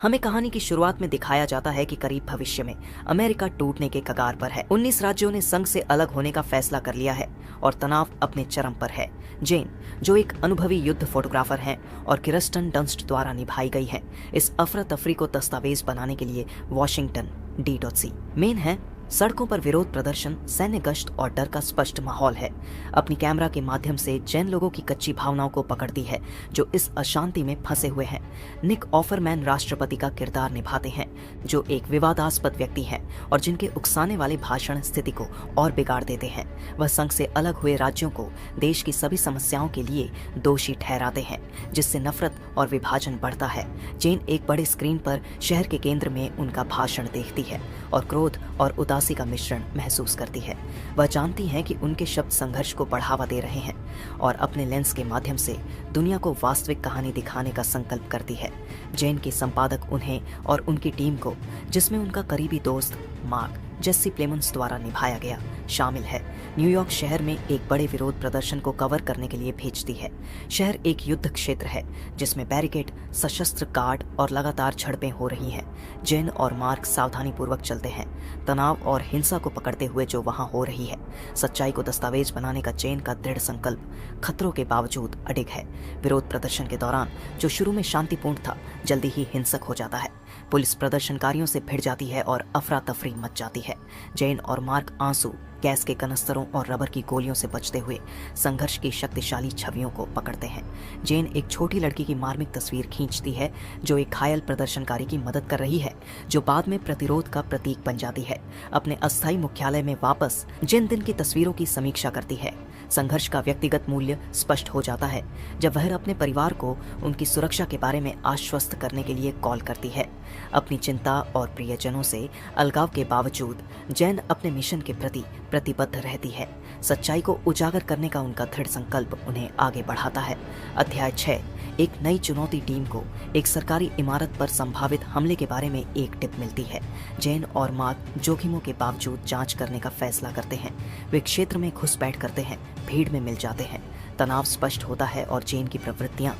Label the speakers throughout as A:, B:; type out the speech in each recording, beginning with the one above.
A: हमें कहानी की शुरुआत में दिखाया जाता है कि करीब भविष्य में अमेरिका टूटने के कगार पर है। 19 राज्यों ने संघ से अलग होने का फैसला कर लिया है और तनाव अपने चरम पर है। जेन, जो एक अनुभवी युद्ध फोटोग्राफर हैं और किरस्टन डंस्ट द्वारा निभाई गई है, इस अफरा तफरी को दस्तावेज बनाने के लिए वॉशिंगटन डी.सी मेन है। सड़कों पर विरोध प्रदर्शन, सैन्य गश्त और डर का स्पष्ट माहौल है। अपनी कैमरा के माध्यम से जेन लोगों की कच्ची भावनाओं को पकड़ती है जो इस अशांति में फंसे हुए हैं। निक ऑफरमैन राष्ट्रपति का किरदार निभाते हैं, जो एक विवादास्पद व्यक्ति हैं और जिनके उकसाने वाले भाषण स्थिति को और बिगाड़ देते हैं। वह संघ से अलग हुए राज्यों को देश की सभी समस्याओं के लिए दोषी ठहराते हैं, जिससे नफरत और विभाजन बढ़ता है। जेन एक बड़े स्क्रीन पर शहर के केंद्र में उनका भाषण देखती है और क्रोध और उदासी का मिश्रण महसूस करती है। वह जानती है कि उनके शब्द संघर्ष को बढ़ावा दे रहे हैं और अपने लेंस के माध्यम से दुनिया को वास्तविक कहानी दिखाने का संकल्प करती है। जेन के संपादक उन्हें और उनकी टीम को, जिसमें उनका करीबी दोस्त मार्क जेसी प्लेमंस द्वारा निभाया गया, शामिल है, न्यूयॉर्क शहर में एक बड़े विरोध प्रदर्शन को कवर करने के लिए भेजती है। शहर एक युद्ध क्षेत्र है जिसमें बैरिकेड, सशस्त्र गार्ड और लगातार झड़पें हो रही हैं। जेन और मार्क सावधानी पूर्वक चलते हैं, तनाव और हिंसा को पकड़ते हुए जो वहां हो रही है। सच्चाई को दस्तावेज बनाने का जेन का दृढ़ संकल्प खतरों के बावजूद अडिग है। विरोध प्रदर्शन के दौरान, जो शुरू में शांतिपूर्ण था, जल्दी ही हिंसक हो जाता है। पुलिस प्रदर्शनकारियों से भिड़ जाती है और अफरा तफरी मच जाती है। जेन और मार्क आंसू, गैस के कनस्तरों और रबर की गोलियों से बचते हुए संघर्ष की शक्तिशाली छवियों को पकड़ते हैं। जेन एक छोटी लड़की की मार्मिक तस्वीर खींचती है जो एक घायल प्रदर्शनकारी की मदद कर रही है, जो बाद में प्रतिरोध का प्रतीक बन जाती है। अपने अस्थायी मुख्यालय में वापस जेन दिन की तस्वीरों की समीक्षा करती है। संघर्ष का व्यक्तिगत मूल्य स्पष्ट हो जाता है जब वह अपने परिवार को उनकी सुरक्षा के बारे में आश्वस्त करने के लिए कॉल करती है। अपनी चिंता और प्रियजनों से अलगाव के बावजूद जेन अपने मिशन के प्रति प्रतिबद्ध रहती है। सच्चाई को उजागर करने का उनका दृढ़ संकल्प उन्हें आगे बढ़ाता है। अध्याय 6, एक नई चुनौती। टीम को एक सरकारी इमारत पर संभावित हमले के बारे में एक टिप मिलती है। जेन और मार्क जोखिमों के बावजूद जांच करने का फैसला करते हैं। वे क्षेत्र में घुसपैठ करते हैं, भीड़ में मिल जाते हैं। तनाव स्पष्ट होता है और जेन की प्रवृत्तियां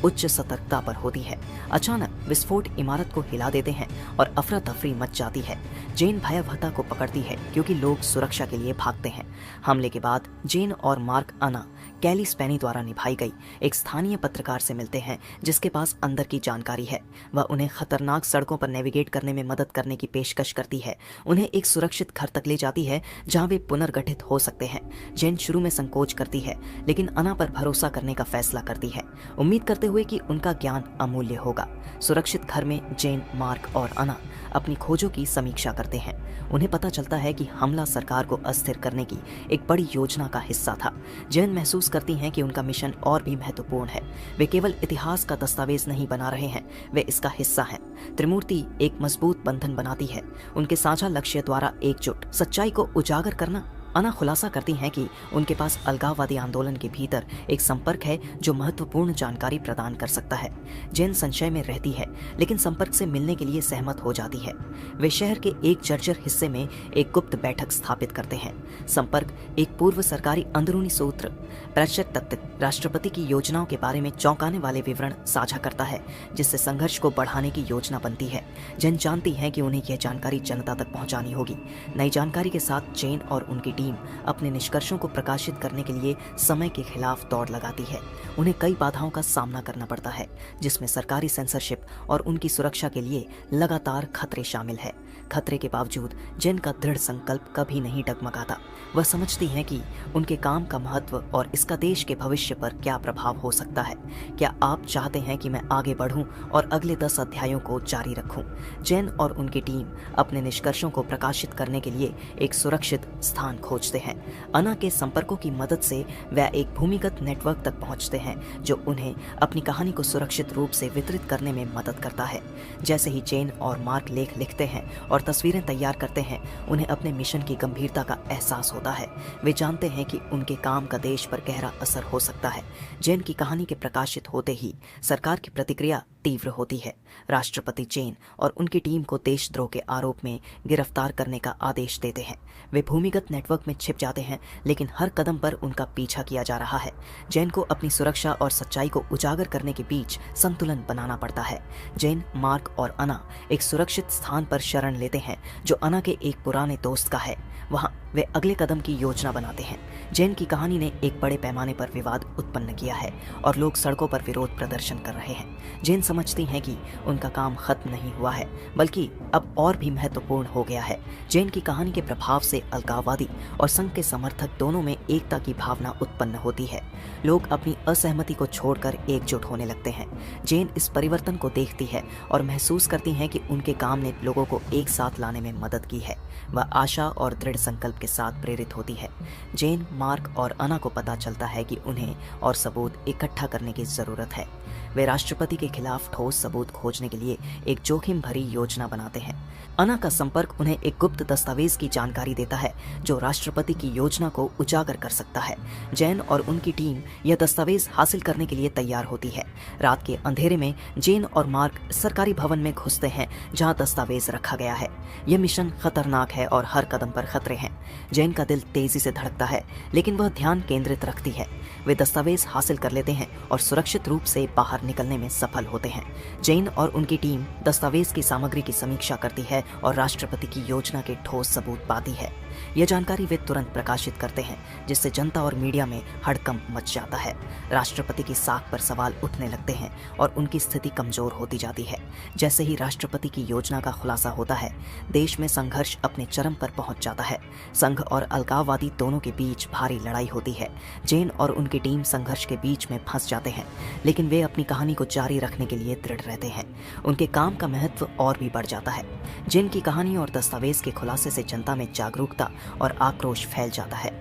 A: उच्च सतर्कता पर होती है। अचानक विस्फोट इमारत को हिला देते हैं और अफरा तफरी मच जाती है। जेन भयावहता को पकड़ती है क्योंकि लोग सुरक्षा के लिए भागते हैं। हमले के बाद जेन और मार्क अना, कैली स्पेनी द्वारा निभाई गई एक स्थानीय पत्रकार से मिलते हैं जिसके पास अंदर की जानकारी है। वह उन्हें खतरनाक सड़कों पर नेविगेट करने में मदद करने की पेशकश करती है। उन्हें एक सुरक्षित घर तक ले जाती है जहां वे पुनर्गठित हो सकते हैं। जेन शुरू में संकोच करती है लेकिन अना पर भरोसा करने का फैसला करती है, उम्मीद करते हुए कि उनका ज्ञान अमूल्य होगा। सुरक्षित घर में जेन, मार्क और अना अपनी खोजों की समीक्षा करते हैं। उन्हें पता चलता है कि हमला सरकार को अस्थिर करने की एक बड़ी योजना का हिस्सा था। जेन महसूस करती हैं कि उनका मिशन और भी महत्वपूर्ण है। वे केवल इतिहास का दस्तावेज नहीं बना रहे हैं, वे इसका हिस्सा हैं। त्रिमूर्ति एक मजबूत बंधन बनाती है, उनके साझा लक्ष्य द्वारा एकजुट। सच्चाई को उजागर करना। अना खुलासा करती हैं कि उनके पास अलगाववादी आंदोलन के भीतर एक संपर्क है जो महत्वपूर्ण जानकारी प्रदान कर सकता है। जेन संशय में रहती है लेकिन संपर्क से मिलने के लिए सहमत हो जाती है। वे शहर के एक जर्जर हिस्से में एक गुप्त बैठक स्थापित करते हैं। संपर्क एक पूर्व सरकारी अंदरूनी सूत्र प्रेषक तक राष्ट्रपति की योजनाओं के बारे में चौंकाने वाले विवरण साझा करता है, जिससे संघर्ष को बढ़ाने की योजना बनती है। जेन जानती है कि उन्हें यह जानकारी जनता तक पहुंचानी होगी। नई जानकारी के साथ जेन और उनकी टीम अपने निष्कर्षों को प्रकाशित करने के लिए समय के खिलाफ दौड़ लगाती है। उन्हें कई बाधाओं का सामना करना पड़ता है, जिसमें सरकारी सेंसरशिप और उनकी सुरक्षा के लिए लगातार खतरे शामिल है। खतरे के बावजूद जेन का दृढ़ संकल्प कभी नहीं डगमगाता। वह समझती हैं कि उनके काम का महत्व और इसका देश के भविष्य पर क्या प्रभाव हो सकता है। क्या आप चाहते हैं कि मैं आगे बढ़ूं और अगले 10 अध्यायों को जारी रखूं? जेन और उनकी टीम अपने निष्कर्षों को प्रकाशित करने के लिए एक सुरक्षित स्थान खोजते हैं। अना के संपर्कों की मदद से वह एक भूमिगत नेटवर्क तक पहुंचते हैं जो उन्हें अपनी कहानी को सुरक्षित रूप से वितरित करने में मदद करता है। जैसे ही जेन और मार्क लेख लिखते हैं और तस्वीरें तैयार करते हैं, उन्हें अपने मिशन की गंभीरता का एहसास होता है। वे जानते हैं कि उनके काम का देश पर गहरा असर हो सकता है। जेन की कहानी के प्रकाशित होते ही सरकार की प्रतिक्रिया तीव्र होती है। राष्ट्रपति जेन और उनकी टीम को देशद्रोह के आरोप में गिरफ्तार करने का आदेश देते हैं। वे भूमिगत नेटवर्क में छिप जाते हैं, लेकिन हर कदम पर उनका पीछा किया जा रहा है। जेन को अपनी सुरक्षा और सच्चाई को उजागर करने के बीच संतुलन बनाना पड़ता है। जेन, मार्क और अना एक सुरक्षित स्थान पर शरण लेते हैं जो अना के एक पुराने दोस्त का है। वहां वे अगले कदम की योजना बनाते हैं। जेन की कहानी ने एक बड़े पैमाने पर विवाद उत्पन्न किया है और लोग सड़कों पर विरोध प्रदर्शन कर रहे हैं। जेन समझती हैं कि उनका काम खत्म नहीं हुआ है, बल्कि अब और भी महत्वपूर्ण हो गया है। जेन की कहानी के प्रभाव से अलगाववादी और संघ के समर्थक दोनों में एकता की भावना उत्पन्न होती है। लोग अपनी असहमति को छोड़कर एकजुट होने लगते हैं। जेन इस परिवर्तन को देखती है और महसूस करती हैं कि उनके काम ने लोगों को एक साथ लाने में मदद की है। वह आशा और दृढ़ संकल्प के साथ प्रेरित होती है। जेन, मार्क और अना को पता चलता है कि उन्हें और सबूत इकट्ठा करने की जरूरत है। वे राष्ट्रपति के खिलाफ ठोस सबूत खोजने के लिए एक जोखिम भरी योजना बनाते हैं। अना का संपर्क उन्हें एक गुप्त दस्तावेज की जानकारी देता है जो राष्ट्रपति की योजना को उजागर कर सकता है। जेन और उनकी टीम यह दस्तावेज हासिल करने के लिए तैयार होती है। रात के अंधेरे में जेन और मार्क सरकारी भवन में घुसते हैं जहां दस्तावेज रखा गया है। यह मिशन खतरनाक है और हर कदम पर खतरे हैं। जेन का दिल तेजी से धड़कता है, लेकिन वह ध्यान केंद्रित रखती है। वे दस्तावेज हासिल कर लेते हैं और सुरक्षित रूप से बाहर निकलने में सफल होते हैं। जेन और उनकी टीम दस्तावेज की सामग्री की समीक्षा करती है और राष्ट्रपति की योजना के ठोस सबूत पाती है। यह जानकारी वे तुरंत प्रकाशित करते हैं, जिससे जनता और मीडिया में हड़कंप मच जाता है। राष्ट्रपति की साख पर सवाल उठने लगते हैं और उनकी स्थिति कमजोर होती जाती है। जैसे ही राष्ट्रपति की योजना का खुलासा होता है, देश में संघर्ष अपने चरम पर पहुंच जाता है। संघ और अलगाववादी दोनों के बीच भारी लड़ाई होती है। जेन और उनकी टीम संघर्ष के बीच में फंस जाते हैं, लेकिन वे अपनी कहानी को जारी रखने के लिए दृढ़ रहते हैं। उनके काम का महत्व और भी बढ़ जाता है। जेन की कहानी और दस्तावेज के खुलासे से जनता में जागरूकता और आक्रोश फैल जाता है।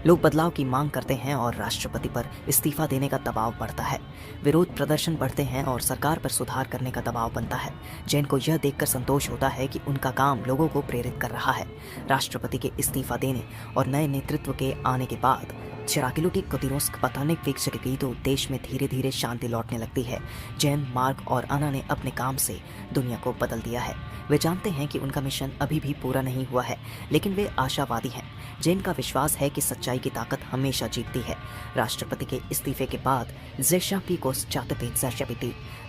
A: लोग बदलाव की मांग करते हैं और राष्ट्रपति पर इस्तीफा देने का दबाव बढ़ता है। विरोध प्रदर्शन बढ़ते हैं और सरकार पर सुधार करने का दबाव बनता है। जेन को यह देखकर संतोष होता है कि उनका काम लोगों को प्रेरित कर रहा है। राष्ट्रपति के इस्तीफा देने और नए नेतृत्व के आने के बाद चिराकिलुटी कोतिरोस्क पतानिक वीक्षक तो देश में धीरे धीरे शांति लौटने लगती है। जेन, मार्क और अना ने अपने काम से दुनिया को बदल दिया है। वे जानते हैं कि उनका मिशन अभी भी पूरा नहीं हुआ है, लेकिन वे आशावादी हैं। जेन का विश्वास है कि सच्चाई की ताकत हमेशा जीतती है। राष्ट्रपति के इस्तीफे के बाद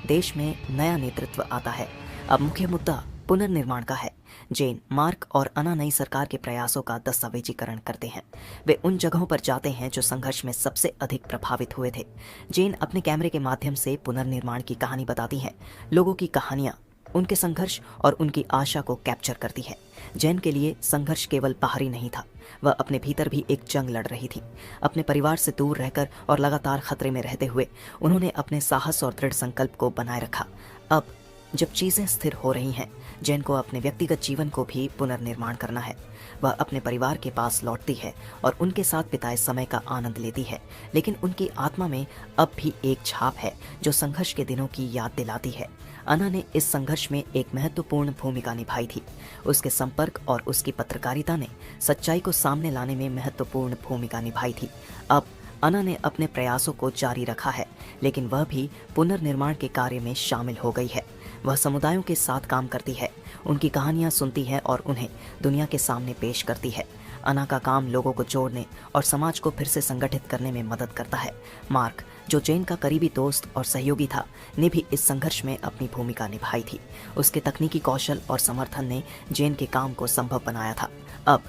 A: देश में नया नेतृत्व आता है। अब मुख्य मुद्दा पुनर्निर्माण का है। जेन, मार्क और अना नई सरकार के प्रयासों का दस्तावेजीकरण करते हैं। वे उन जगहों पर जाते हैं जो संघर्ष में सबसे अधिक प्रभावित हुए थे। जेन अपने कैमरे के माध्यम से पुनर्निर्माण की कहानी बताती हैं। लोगों की कहानियां उनके संघर्ष और उनकी आशा को कैप्चर करती है। जेन के लिए संघर्ष केवल बाहरी नहीं था, वह अपने भीतर भी एक जंग लड़ रही थी। अपने परिवार से दूर रहकर और लगातार खतरे में रहते हुए उन्होंने अपने साहस और दृढ़ संकल्प को बनाए रखा। अब जब चीजें स्थिर हो रही हैं, जेन को अपने व्यक्तिगत जीवन को भी पुनर्निर्माण करना है। वह अपने परिवार के पास लौटती है और उनके साथ बिताए समय का आनंद लेती है, लेकिन उनकी आत्मा में अब भी एक छाप है जो संघर्ष के दिनों की याद दिलाती है। अना ने इस संघर्ष में एक महत्वपूर्ण भूमिका निभाई थी। उसके संपर्क और उसकी पत्रकारिता ने सच्चाई को सामने लाने में महत्वपूर्ण भूमिका निभाई थी। अब अना ने अपने प्रयासों को जारी रखा है, लेकिन वह भी पुनर्निर्माण के कार्य में शामिल हो गई है। वह समुदायों के साथ काम करती है, उनकी कहानियां सुनती है और उन्हें दुनिया के सामने पेश करती है। अना का काम लोगों को जोड़ने और समाज को फिर से संगठित करने में मदद करता है। मार्क, जो जेन का करीबी दोस्त और सहयोगी था, ने भी इस संघर्ष में अपनी भूमिका निभाई थी। उसके तकनीकी कौशल और समर्थन ने जेन के काम को संभव बनाया था। अब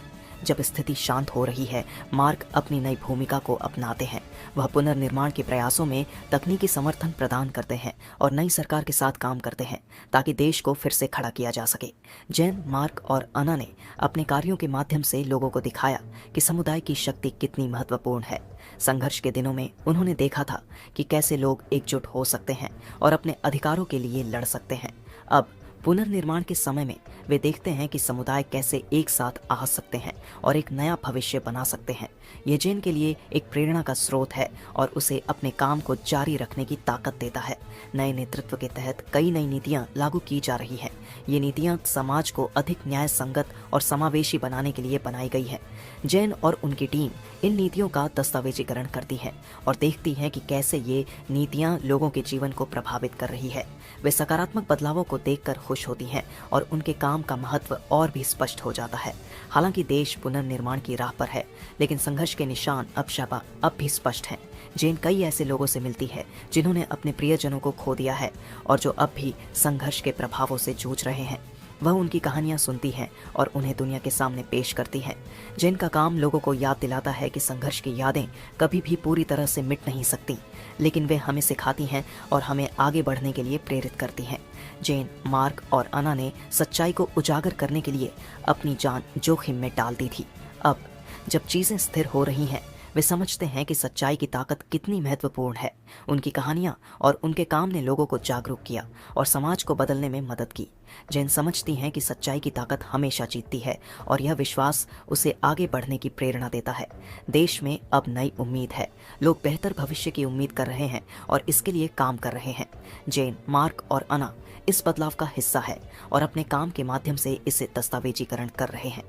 A: जब स्थिति शांत हो रही है, मार्क अपनी नई भूमिका को अपनाते हैं। वह पुनर्निर्माण के प्रयासों में तकनीकी समर्थन प्रदान करते हैं और नई सरकार के साथ काम करते हैं ताकि देश को फिर से खड़ा किया जा सके। जेन, मार्क और अना ने अपने कार्यों के माध्यम से लोगों को दिखाया कि समुदाय की शक्ति कितनी महत्वपूर्ण है। संघर्ष के दिनों में उन्होंने देखा था कि कैसे लोग एकजुट हो सकते हैं और अपने अधिकारों के लिए लड़ सकते हैं। अब पुनर्निर्माण के समय में वे देखते हैं कि समुदाय कैसे एक साथ आ सकते हैं और एक नया भविष्य बना सकते हैं। ये जेन के लिए एक प्रेरणा का स्रोत है और उसे अपने काम को जारी रखने की ताकत देता है। नए नेतृत्व के तहत कई नई नीतियां लागू की जा रही हैं। ये नीतियां समाज को अधिक न्याय संगत और समावेशी बनाने के लिए बनाई गई है। जेन और उनकी टीम इन नीतियों का दस्तावेजीकरण करती है और देखती है कि कैसे ये नीतियां लोगों के जीवन को प्रभावित कर रही है। वे सकारात्मक बदलावों को देखकर खुश होती हैं और उनके काम का महत्व और भी स्पष्ट हो जाता है। हालांकि देश पुनर्निर्माण की राह पर है, लेकिन संघर्ष के निशान अब भी स्पष्ट हैं। जेन कई ऐसे लोगों से मिलती है जिन्होंने अपने प्रियजनों को खो दिया है और जो अब भी संघर्ष के प्रभावों से जूझ रहे हैं। वह उनकी कहानियां सुनती है और उन्हें दुनिया के सामने पेश करती है। जेन का काम लोगों को याद दिलाता है कि संघर्ष की यादें कभी भी पूरी तरह से मिट नहीं सकती, लेकिन वे हमें सिखाती हैं और हमें आगे बढ़ने के लिए प्रेरित करती हैं। जेन, मार्क और अना ने सच्चाई को उजागर करने के लिए अपनी जान जोखिम में डाल दी थी। अब जब चीजें स्थिर हो रही हैं, वे समझते हैं कि सच्चाई की ताकत कितनी महत्वपूर्ण है। उनकी कहानियां और उनके काम ने लोगों को जागरूक किया और समाज को बदलने में मदद की। जेन समझती हैं कि सच्चाई की ताकत हमेशा जीतती है और यह विश्वास उसे आगे बढ़ने की प्रेरणा देता है। देश में अब नई उम्मीद है। लोग बेहतर भविष्य की उम्मीद कर रहे हैं और इसके लिए काम कर रहे हैं। जेन, मार्क और अना इस बदलाव का हिस्सा है और अपने काम के माध्यम से इसे दस्तावेजीकरण कर रहे हैं।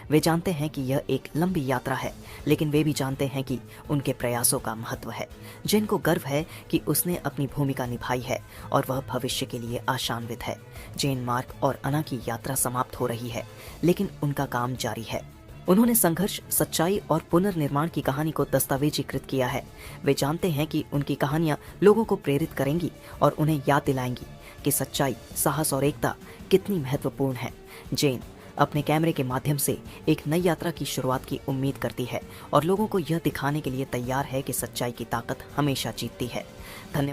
A: वे जानते हैं कि यह एक लंबी यात्रा है, लेकिन वे भी जानते हैं कि उनके प्रयासों का महत्व है। जेन को गर्व है कि उसने अपनी भूमिका निभाई है और वह भविष्य के लिए आशान्वित है। जेन, मार्क और अना की यात्रा समाप्त हो रही है, लेकिन उनका काम जारी है। उन्होंने संघर्ष, सच्चाई और पुनर्निर्माण की कहानी को दस्तावेजीकृत किया है। वे जानते हैं कि उनकी कहानियां लोगों को प्रेरित करेंगी और उन्हें याद दिलाएंगी कि सच्चाई, साहस और एकता कितनी महत्वपूर्ण है। जेन अपने कैमरे के माध्यम से एक नई यात्रा की शुरुआत की उम्मीद करती है और लोगों को यह दिखाने के लिए तैयार है कि सच्चाई की ताकत हमेशा जीतती है। धन्यवाद।